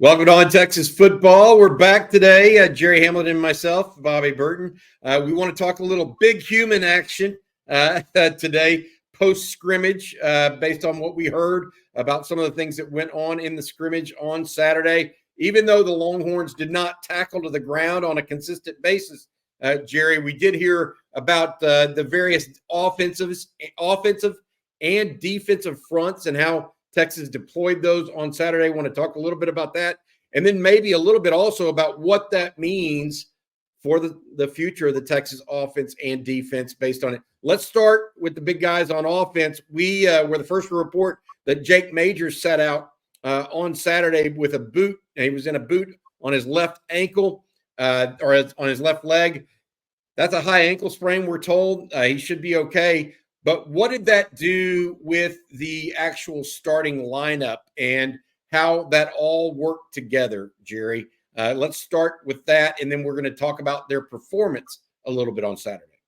Welcome to On Texas Football. We're back today. Gerry Hamilton and myself, Bobby Burton. We want to talk a little big human action today, post-scrimmage, based on what we heard about some of the things that went on in the scrimmage on Saturday. Even though the Longhorns did not tackle to the ground on a consistent basis, Gerry, we did hear about the various offensive and defensive fronts and how Texas deployed those on Saturday. I want to talk a little bit about that. And then maybe a little bit also about what that means for the future of the Texas offense and defense based on it. Let's start with the big guys on offense. We were the first to report that Jake Majors sat out on Saturday with a boot. He was in a boot on his left ankle or on his left leg. That's a high ankle sprain, we're told. He should be okay. But what did that do with the actual starting lineup and how that all worked together, Gerry? Let's start with that, and then we're going to talk about their performance a little bit on Saturday.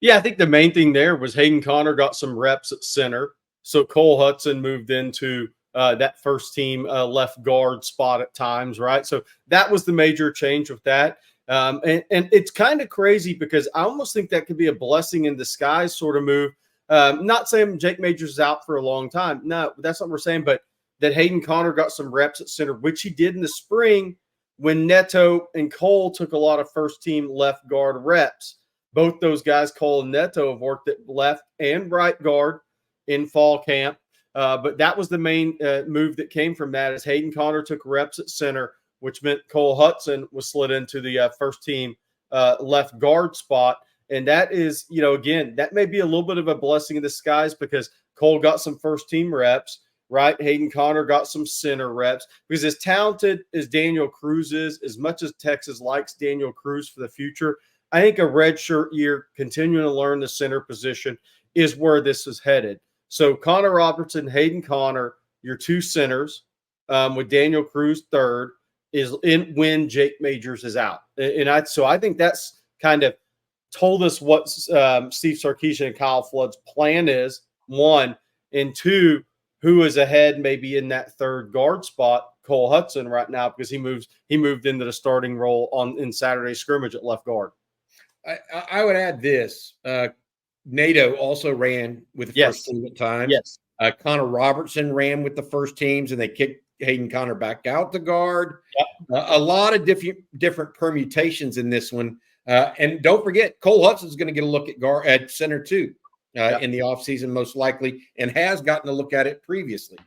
Yeah, I think the main thing there was Hayden Conner got some reps at center. So Cole Hudson moved into that first team left guard spot at times, right? So that was the major change with that. And it's kind of crazy because I almost think that could be a blessing in disguise sort of move. Not saying Jake Majors is out for a long time. No, that's not what we're saying. But that Hayden Conner got some reps at center, which he did in the spring when Neto and Cole took a lot of first-team left guard reps. Both those guys, Cole and Neto, have worked at left and right guard in fall camp. But that was the main move that came from that is Hayden Conner took reps at center, which meant Cole Hudson was slid into the first-team left guard spot. And that is, again, that may be a little bit of a blessing in disguise because Cole got some first-team reps, right? Hayden Conner got some center reps. Because as talented as Daniel Cruz is, as much as Texas likes Daniel Cruz for the future, I think a redshirt year, continuing to learn the center position, is where this is headed. So Connor Robertson, Hayden Conner, your two centers, with Daniel Cruz third, is in when Jake Majors is out. So I think that's kind of told us what Steve Sarkisian and Kyle Flood's plan is, one, and two, who is ahead maybe in that third guard spot, Cole Hudson right now, because he moved into the starting role in Saturday's scrimmage at left guard. I would add this. Nato also ran with the first team at times. Yes. Connor Robertson ran with the first teams, and they kicked Hayden Conner back out to guard. Yep. A lot of different permutations in this one. And don't forget, Cole Hudson's going to get a look at center too in the offseason, most likely, and has gotten a look at it previously.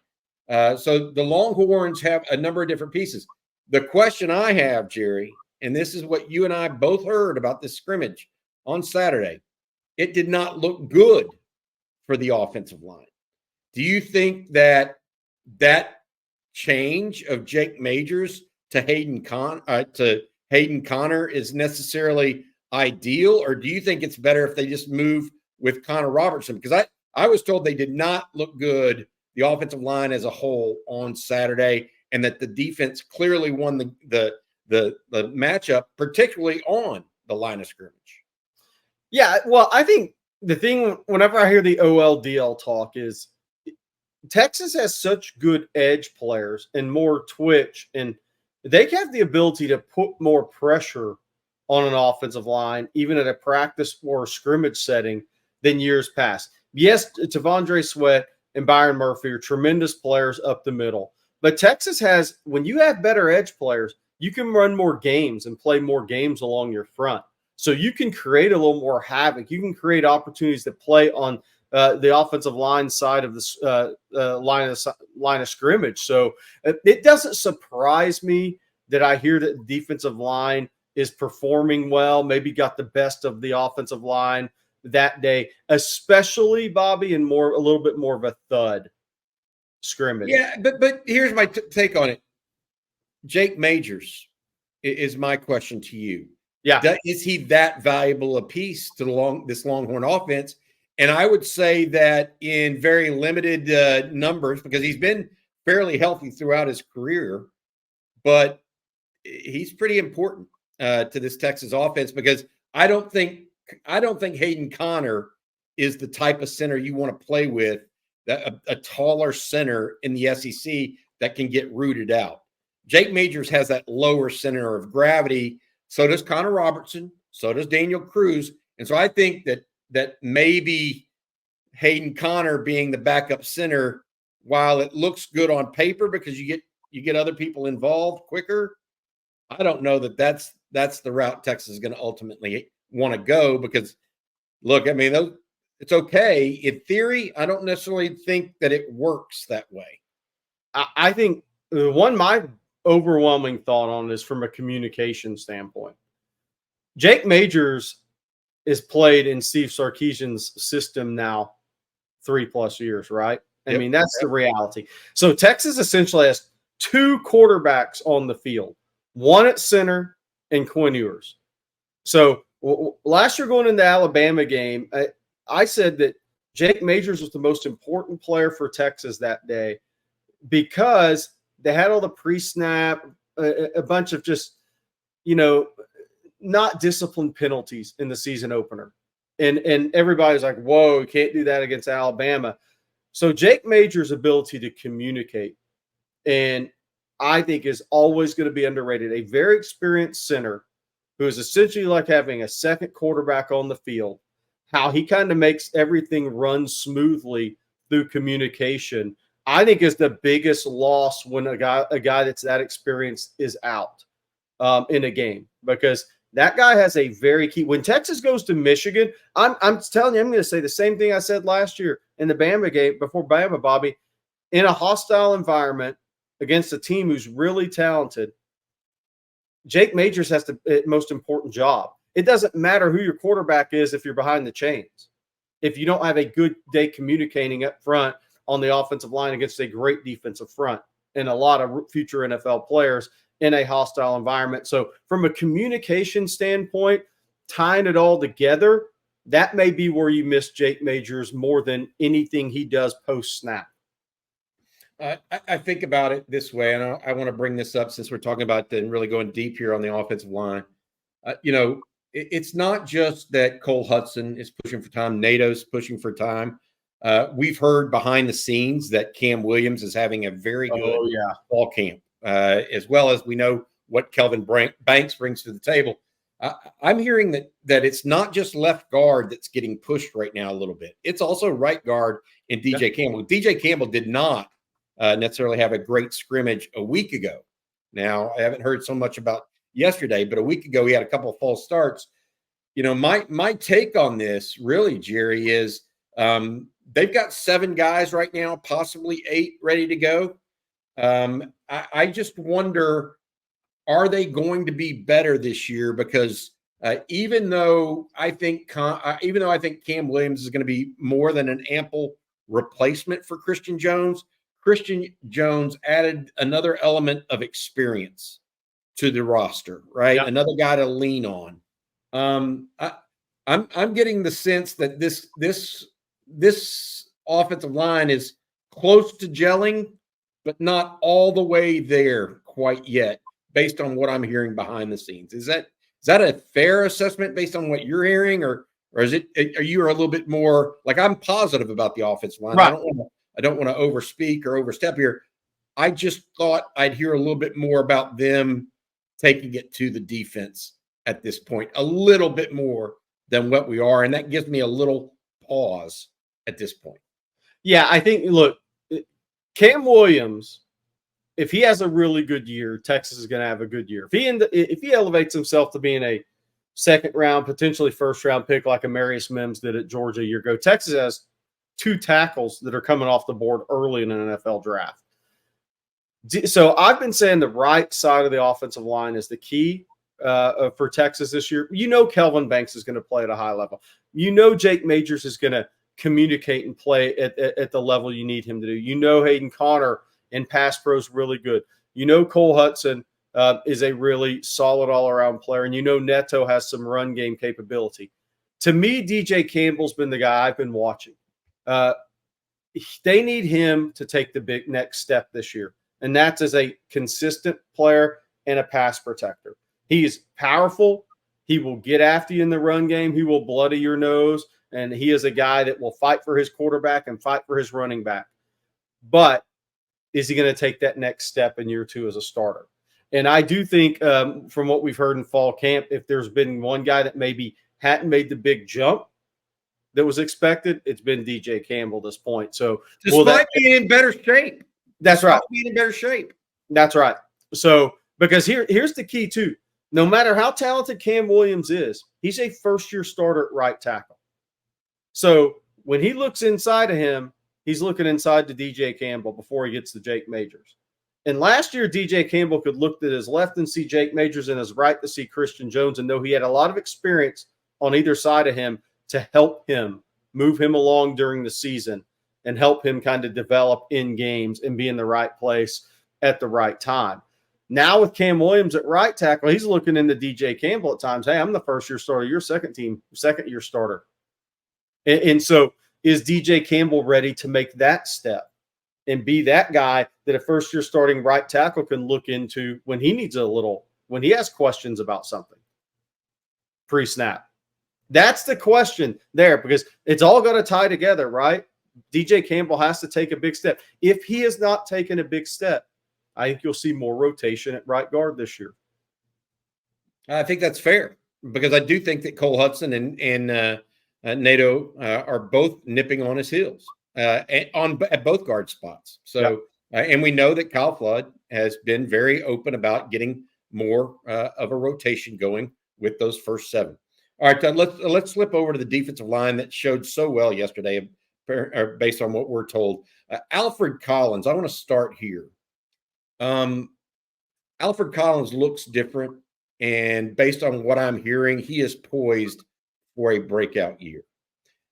So the Longhorns have a number of different pieces. The question I have, Gerry, and this is what you and I both heard about this scrimmage on Saturday, it did not look good for the offensive line. Do you think that change of Jake Majors to Hayden Conner is necessarily ideal, or do you think it's better if they just move with Connor Robertson? Because I was told they did not look good, the offensive line as a whole, on Saturday, and that the defense clearly won the matchup, particularly on the line of scrimmage. Yeah, well, I think the thing whenever I hear the OLDL talk is Texas has such good edge players and more twitch, and they have the ability to put more pressure on an offensive line, even at a practice or a scrimmage setting, than years past. Yes, T'Vondre Sweat and Byron Murphy are tremendous players up the middle. But Texas has, when you have better edge players, you can run more games and play more games along your front. So you can create a little more havoc. You can create opportunities to play on the offensive line side of the line of scrimmage. So it doesn't surprise me that I hear that the defensive line is performing well, maybe got the best of the offensive line that day, especially, Bobby, and a little bit more of a thud scrimmage. Yeah, but here's my take on it. Jake Majors is my question to you. Yeah. Is he that valuable a piece to this Longhorn offense? And I would say that in very limited numbers, because he's been fairly healthy throughout his career, but he's pretty important to this Texas offense, because I don't think Hayden Conner is the type of center you want to play with, a taller center in the SEC that can get rooted out. Jake Majors has that lower center of gravity. So does Connor Robertson. So does Daniel Cruz. And so I think that maybe Hayden Connor being the backup center, while it looks good on paper because you get other people involved quicker, I don't know that that's the route Texas is going to ultimately want to go. Because look, I mean, it's okay in theory. I don't necessarily think that it works that way. I think my overwhelming thought on this from a communication standpoint. Jake Majors is played in Steve Sarkisian's system now 3+ years, right? I mean, that's the reality. So Texas essentially has 2 quarterbacks on the field, one at center and Quinn Ewers. So last year going into the Alabama game, I said that Jake Majors was the most important player for Texas that day because they had all the pre-snap, a bunch of just, not disciplined penalties in the season opener. And everybody's like, whoa, you can't do that against Alabama. So Jake Majors' ability to communicate, and I think is always going to be underrated. A very experienced center who is essentially like having a second quarterback on the field, how he kind of makes everything run smoothly through communication, I think is the biggest loss when a guy that's that experienced is out in a game, because that guy has a very key. When Texas goes to Michigan, I'm telling you, I'm going to say the same thing I said last year in the Bama game before Bama, Bobby. In a hostile environment against a team who's really talented, Jake Majors has the most important job. It doesn't matter who your quarterback is if you're behind the chains. If you don't have a good day communicating up front on the offensive line against a great defensive front and a lot of future NFL players in a hostile environment. So from a communication standpoint, tying it all together, that may be where you miss Jake Majors more than anything he does post-snap. I think about it this way, and I want to bring this up since we're talking about and really going deep here on the offensive line. It's not just that Cole Hudson is pushing for time, NATO's pushing for time. We've heard behind the scenes that Cam Williams is having a very good fall camp, as well as we know what Kelvin Banks brings to the table. I'm hearing that it's not just left guard that's getting pushed right now a little bit. It's also right guard in DJ Campbell. DJ Campbell did not necessarily have a great scrimmage a week ago. Now, I haven't heard so much about yesterday, but a week ago he had a couple of false starts. My take on this really, Jerry, is they've got 7 guys right now, possibly 8 ready to go. I just wonder, are they going to be better this year? Because even though I think Cam Williams is going to be more than an ample replacement for Christian Jones added another element of experience to the roster, right? Yep. Another guy to lean on. I'm getting the sense that this offensive line is close to gelling, but not all the way there quite yet, based on what I'm hearing behind the scenes. Is that a fair assessment based on what you're hearing, or are you a little bit more like, I'm positive about the offensive line? Right. I don't want to overspeak or overstep here. I just thought I'd hear a little bit more about them taking it to the defense at this point, a little bit more than what we are. And that gives me a little pause at this point. Yeah, I think, look, Cam Williams, if he has a really good year, Texas is going to have a good year. If he elevates himself to being a second-round, potentially first-round pick like Amarius Mims did at Georgia a year ago, Texas has 2 tackles that are coming off the board early in an NFL draft. So I've been saying the right side of the offensive line is the key for Texas this year. Kelvin Banks is going to play at a high level. Jake Majors is going to communicate and play at the level you need him to do. Hayden Connor in pass pro is really good. Cole Hudson is a really solid all-around player. And Neto has some run game capability. To me, DJ Campbell's been the guy I've been watching. They need him to take the big next step this year. And that's as a consistent player and a pass protector. He is powerful. He will get after you in the run game. He will bloody your nose. And he is a guy that will fight for his quarterback and fight for his running back. But is he going to take that next step in year 2 as a starter? And I do think from what we've heard in fall camp, if there's been one guy that maybe hadn't made the big jump that was expected, it's been DJ Campbell at this point. So despite being in better shape. That's right. Being in better shape. That's right. So because here's the key too. No matter how talented Cam Williams is, he's a first-year starter at right tackle. So when he looks inside of him, he's looking inside to DJ Campbell before he gets to Jake Majors. And last year, DJ Campbell could look to his left and see Jake Majors and his right to see Christian Jones and know he had a lot of experience on either side of him to help him move him along during the season and help him kind of develop in games and be in the right place at the right time. Now with Cam Williams at right tackle, he's looking into DJ Campbell at times. Hey, I'm the first-year starter. You're second-year starter. And so is DJ Campbell ready to make that step and be that guy that a first-year starting right tackle can look into when he needs when he has questions about something pre-snap? That's the question there, because it's all going to tie together, right? DJ Campbell has to take a big step. If he has not taken a big step, I think you'll see more rotation at right guard this year. I think that's fair, because I do think that Cole Hudson and Nato are both nipping on his heels at both guard spots. So, and we know that Kyle Flood has been very open about getting more of a rotation going with those first seven. All right, let's flip over to the defensive line that showed so well yesterday, based on what we're told. Alfred Collins, I want to start here. Alfred Collins looks different, and based on what I'm hearing, he is poised for a breakout year.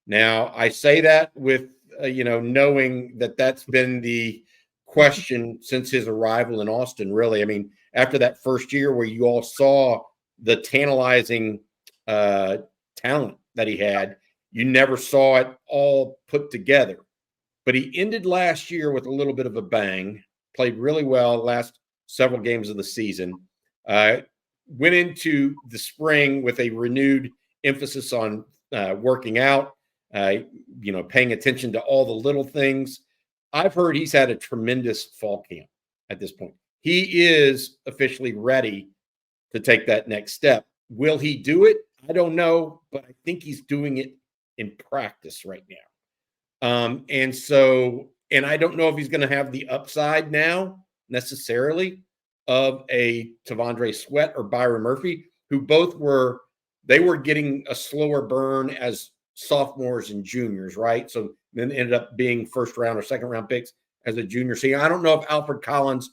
Now, I say that with knowing that that's been the question since his arrival in Austin. Really, I mean, after that first year where you all saw the tantalizing talent that he had, you never saw it all put together. But he ended last year with a little bit of a bang. Played really well last several games of the season. Went into the spring with a renewed emphasis on working out, paying attention to all the little things. I've heard he's had a tremendous fall camp at this point. He is officially ready to take that next step. Will he do it? I don't know, but I think he's doing it in practice right now. And I don't know if he's going to have the upside now necessarily of a Tavondre Sweat or Byron Murphy, who both were getting a slower burn as sophomores and juniors, right? So then ended up being first round or second round picks as a junior. So I don't know if Alfred Collins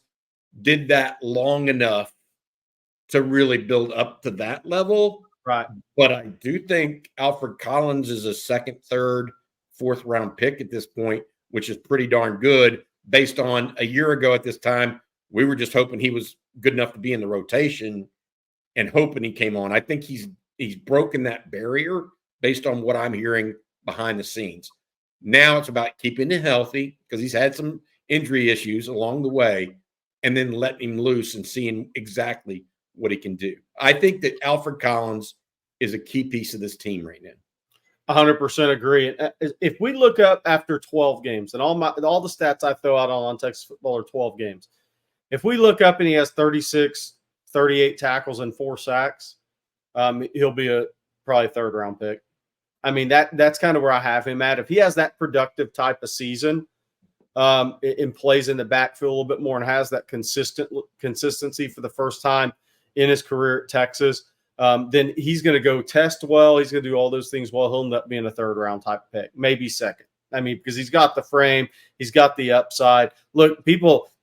did that long enough to really build up to that level. Right. But I do think Alfred Collins is a second, third, fourth round pick at this point, which is pretty darn good based on a year ago at this time. We were just hoping he was good enough to be in the rotation and hoping he came on. I think he's broken that barrier based on what I'm hearing behind the scenes. Now it's about keeping him healthy, because he's had some injury issues along the way, and then letting him loose and seeing exactly what he can do. I think that Alfred Collins is a key piece of this team right now. 100% agree. If we look up after 12 games, and all the stats I throw out on Texas Football are 12 games. If we look up and he has 36, 38 tackles and 4 sacks, he'll be probably a third-round pick. I mean, that's kind of where I have him at. If he has that productive type of season and plays in the backfield a little bit more and has that consistency for the first time in his career at Texas, then he's going to go test well. He's going to do all those things well. He'll end up being a third-round type pick, maybe second. I mean, because he's got the frame. He's got the upside. Look,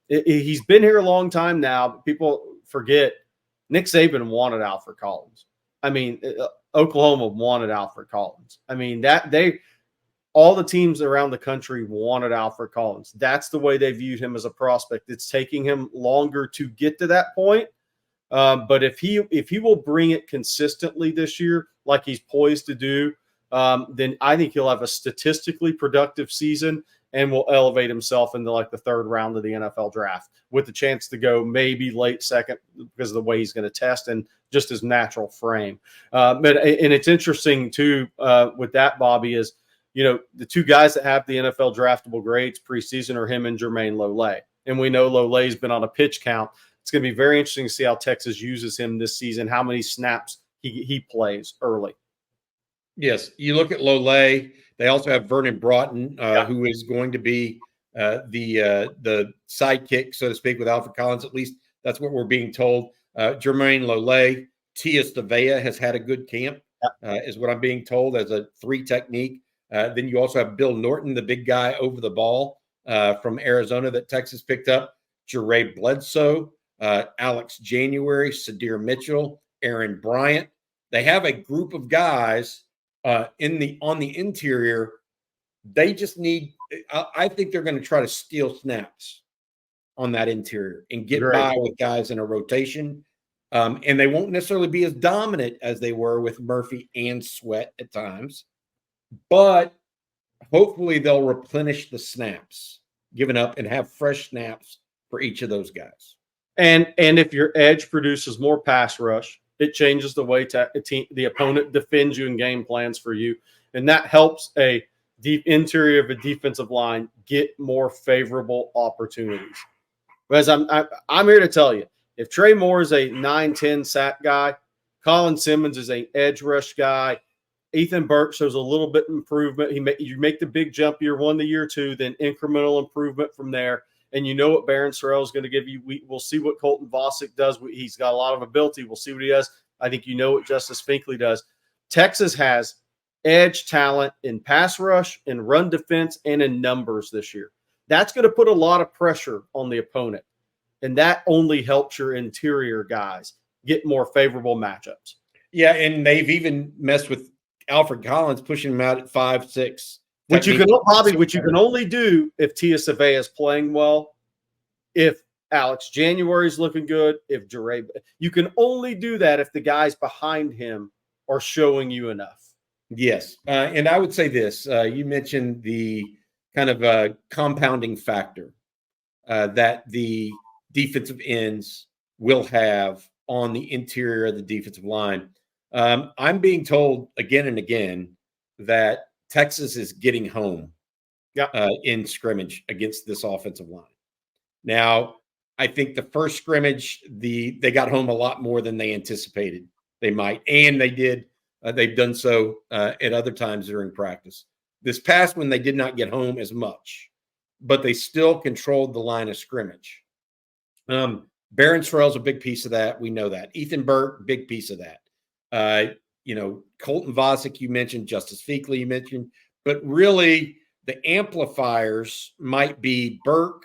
he's been here a long time now, but people forget Nick Saban wanted Alfred Collins. I mean, Oklahoma wanted Alfred Collins. I mean, all the teams around the country wanted Alfred Collins. That's the way they viewed him as a prospect. It's taking him longer to get to that point. But if he will bring it consistently this year, like he's poised to do, then I think he'll have a statistically productive season and will elevate himself into like the third round of the NFL draft with the chance to go maybe late second because of the way he's going to test and just his natural frame. And it's interesting too with that, Bobby, is, the two guys that have the NFL draftable grades preseason are him and Jermaine Lole. And we know Lole's been on a pitch count It's going to be very interesting to see how Texas uses him this season, how many snaps he plays early. Yes, you look at Lole. They also have Vernon Broughton, who is going to be the sidekick, so to speak, with Alfred Collins. At least that's what we're being told. Jermaine Lole, Tia Stavea has had a good camp, is what I'm being told, as a 3 technique. Then you also have Bill Norton, the big guy over the ball from Arizona that Texas picked up. Jeray Bledsoe, Alex January, Sadir Mitchell, Aaron Bryant. They have a group of guys on the interior. They just need. I think they're going to try to steal snaps on that interior and get by with guys in a rotation. And they won't necessarily be as dominant as they were with Murphy and Sweat at times, but hopefully they'll replenish the snaps given up and have fresh snaps for each of those guys. And if your edge produces more pass rush, it changes the way the opponent defends you and game plans for you, and that helps a deep interior of a defensive line get more favorable opportunities. Whereas I'm here to tell you, if Trey Moore is a 9-10 sack guy, Colin Simmons is an edge rush guy, Ethan Burke shows a little bit improvement. You make the big jump year 1 to year 2, then incremental improvement from there. And you know what Barron Sorrell is going to give you. We'll see what Colton Vosick does. He's got a lot of ability. We'll see what he does. I think you know what Justice Finkley does. Texas has edge talent in pass rush, in run defense, and in numbers this year. That's going to put a lot of pressure on the opponent. And that only helps your interior guys get more favorable matchups. Yeah, and they've even messed with Alfred Collins, pushing him out at 5'6". Which you can only do if Tia Savea is playing well, if Alex January is looking good, if Jeray. You can only do that if the guys behind him are showing you enough. Yes, and I would say this. You mentioned the kind of compounding factor that the defensive ends will have on the interior of the defensive line. I'm being told again and again that Texas is getting home in scrimmage against this offensive line. Now, I think the first scrimmage, they got home a lot more than they anticipated they might, and they did. They've done so at other times during practice. This past one, they did not get home as much, but they still controlled the line of scrimmage. Barron Sorrell's a big piece of that. We know that. Ethan Burke, big piece of that. Colton Vosick, you mentioned, Justice Finkley, you mentioned, but really the amplifiers might be Burke,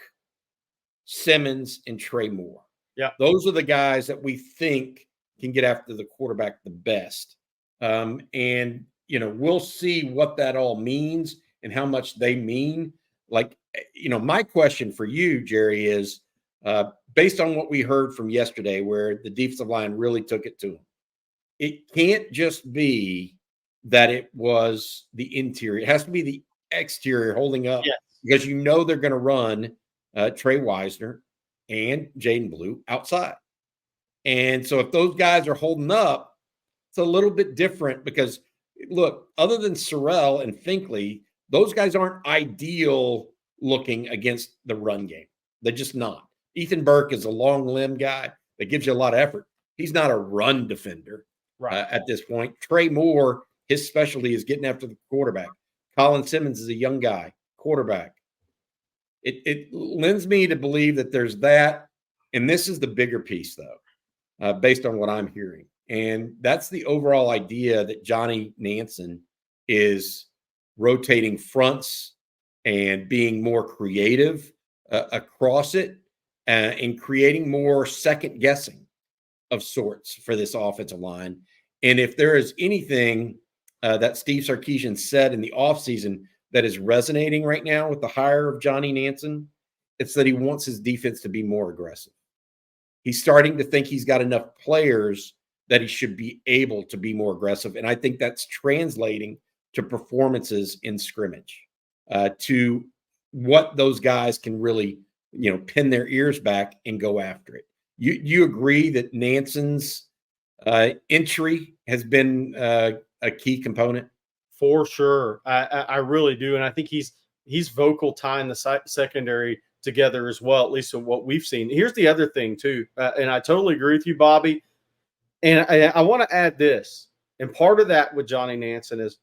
Simmons, and Trey Moore. Yeah. Those are the guys that we think can get after the quarterback the best. And we'll see what that all means and how much they mean. My question for you, Jerry, is based on what we heard from yesterday, where the defensive line really took it to them. It can't just be that it was the interior. It has to be the exterior holding up, because they're going to run Trey Wisner and Jaden Blue outside. And so if those guys are holding up, it's a little bit different because, look, other than Sorrell and Finkley, those guys aren't ideal looking against the run game. They're just not. Ethan Burke is a long limb guy that gives you a lot of effort. He's not a run defender. At this point. Trey Moore, his specialty is getting after the quarterback. Colin Simmons is a young guy, quarterback. It lends me to believe that there's that, and this is the bigger piece, though, based on what I'm hearing. And that's the overall idea that Johnny Nansen is rotating fronts and being more creative across it and creating more second guessing of sorts for this offensive line. And if there is anything that Steve Sarkisian said in the offseason that is resonating right now with the hire of Johnny Nansen, it's that he wants his defense to be more aggressive. He's starting to think he's got enough players that he should be able to be more aggressive. And I think that's translating to performances in scrimmage, to what those guys can really, pin their ears back and go after it. You agree that Nansen's entry has been a key component? For sure. I really do. And I think he's vocal tying the secondary together as well, at least in what we've seen. Here's the other thing too, and I totally agree with you, Bobby. And I want to add this, and part of that with Johnny Nansen is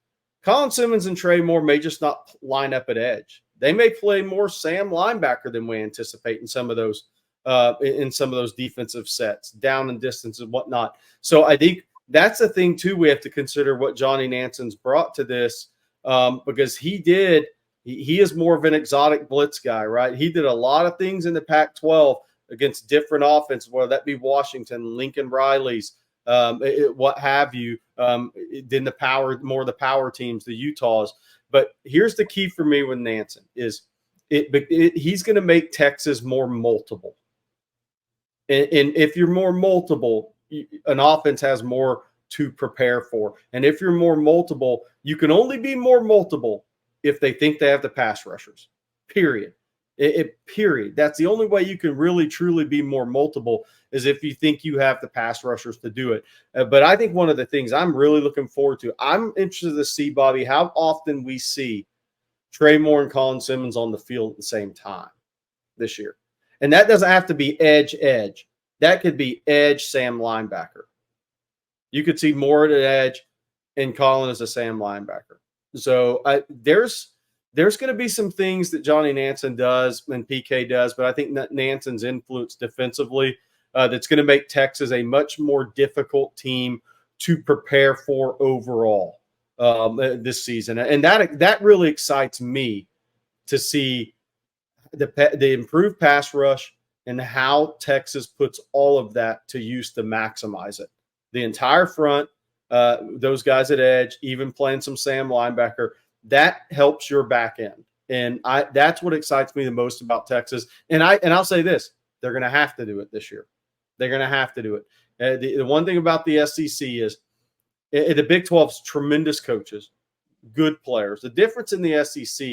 Colin Simmons and Trey Moore may just not line up at edge. They may play more Sam linebacker than we anticipate in some of those defensive sets, down and distance and whatnot. So I think that's the thing too. We have to consider what Johnny Nansen's brought to this, because he is more of an exotic blitz guy, right? He did a lot of things in the Pac-12 against different offenses, whether that be Washington, Lincoln Riley's, what have you. Then the power teams, the Utahs. But here's the key for me with Nansen is he's going to make Texas more multiple. And if you're more multiple, an offense has more to prepare for. And if you're more multiple, you can only be more multiple if they think they have the pass rushers, period. Period. That's the only way you can really, truly be more multiple is if you think you have the pass rushers to do it. But I think one of the things I'm really looking forward to, I'm interested to see, Bobby, how often we see Trey Moore and Colin Simmons on the field at the same time this year. And that doesn't have to be edge. That could be edge Sam linebacker. You could see Moore at edge and Colin as a Sam linebacker. So there's going to be some things that Johnny Nansen does and PK does, but I think that Nansen's influence defensively that's going to make Texas a much more difficult team to prepare for overall this season. And that really excites me to see the improved pass rush and how Texas puts all of that to use to maximize it. The entire front, those guys at edge, even playing some Sam linebacker, that helps your back end. And that's what excites me the most about Texas. And I'll say this, they're going to have to do it this year. They're going to have to do it. The one thing about the SEC is the Big 12's tremendous coaches, good players. The difference in the SEC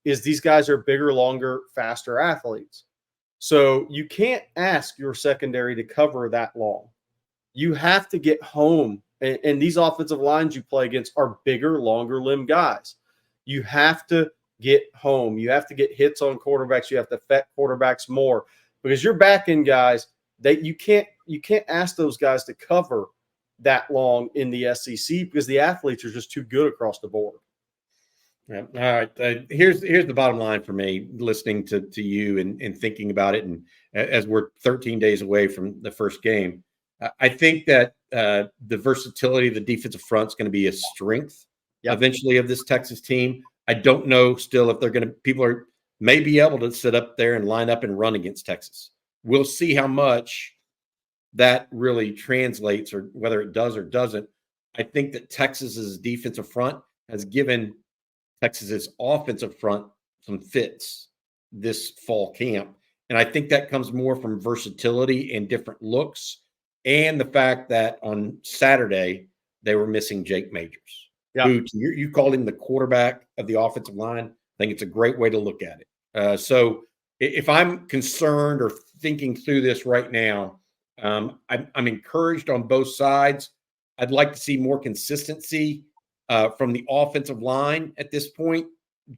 is these guys are bigger, longer, faster athletes. So you can't ask your secondary to cover that long. You have to get home. And these offensive lines you play against are bigger, longer limb guys. You have to get home. You have to get hits on quarterbacks. You have to affect quarterbacks more because your back end guys, you can't ask those guys to cover that long in the SEC because the athletes are just too good across the board. Yeah. All right. Here's the bottom line for me, listening to you and thinking about it. And as we're 13 days away from the first game, I think that the versatility of the defensive front is going to be a strength eventually of this Texas team. I don't know still if people may be able to sit up there and line up and run against Texas. We'll see how much that really translates or whether it does or doesn't. I think that Texas's defensive front has given Texas's offensive front some fits this fall camp. And I think that comes more from versatility and different looks and the fact that on Saturday they were missing Jake Majors, who you called him the quarterback of the offensive line. I think it's a great way to look at it. So if I'm concerned or thinking through this right now, I'm encouraged on both sides. I'd like to see more consistency from the offensive line at this point,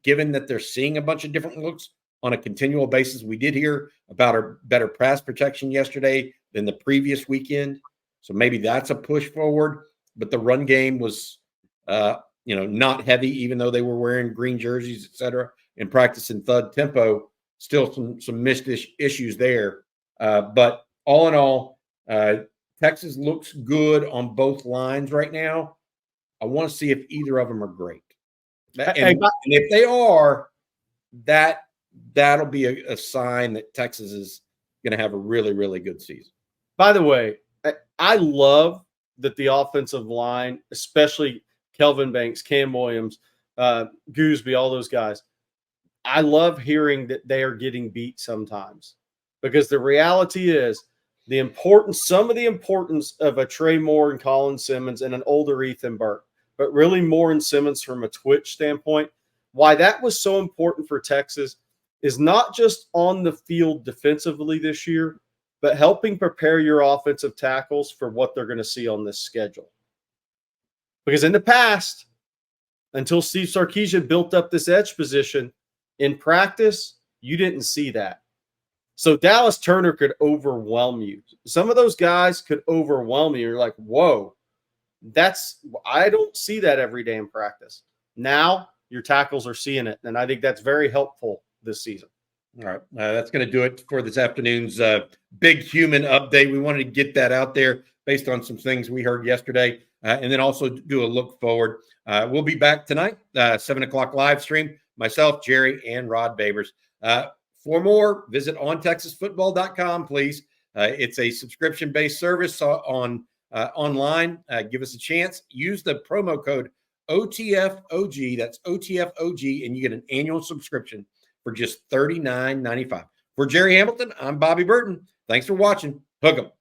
given that they're seeing a bunch of different looks on a continual basis. We did hear about our better pass protection yesterday than the previous weekend. So maybe that's a push forward. But the run game was, not heavy, even though they were wearing green jerseys, et cetera, and practicing thud tempo. Still some missed issues there. But all in all, Texas looks good on both lines right now. I want to see if either of them are great. And if they are, that'll be a sign that Texas is going to have a really, really good season. By the way, I love that the offensive line, especially Kelvin Banks, Cam Williams, Gooseby, all those guys, I love hearing that they are getting beat sometimes because the reality is some of the importance of a Trey Moore and Colin Simmons and an older Ethan Burke, but really Moore and Simmons from a twitch standpoint, why that was so important for Texas is not just on the field defensively this year, but helping prepare your offensive tackles for what they're going to see on this schedule. Because in the past, until Steve Sarkisian built up this edge position in practice, You didn't see that. So Dallas Turner could overwhelm you. Some of those guys could overwhelm you. You're like, whoa, I don't see that every day in practice. Now your tackles are seeing it, and I think that's very helpful this season. All right. That's going to do it for this afternoon's big human update. We wanted to get that out there based on some things we heard yesterday, and then also do a look forward. We'll be back tonight, 7 o'clock live stream, myself, Jerry, and Rod Babers. For more, visit ontexasfootball.com, please. It's a subscription-based service online. Give us a chance. Use the promo code OTFOG. That's OTFOG, and you get an annual subscription for just $39.95. For Gerry Hamilton, I'm Bobby Burton. Thanks for watching. Hook 'em.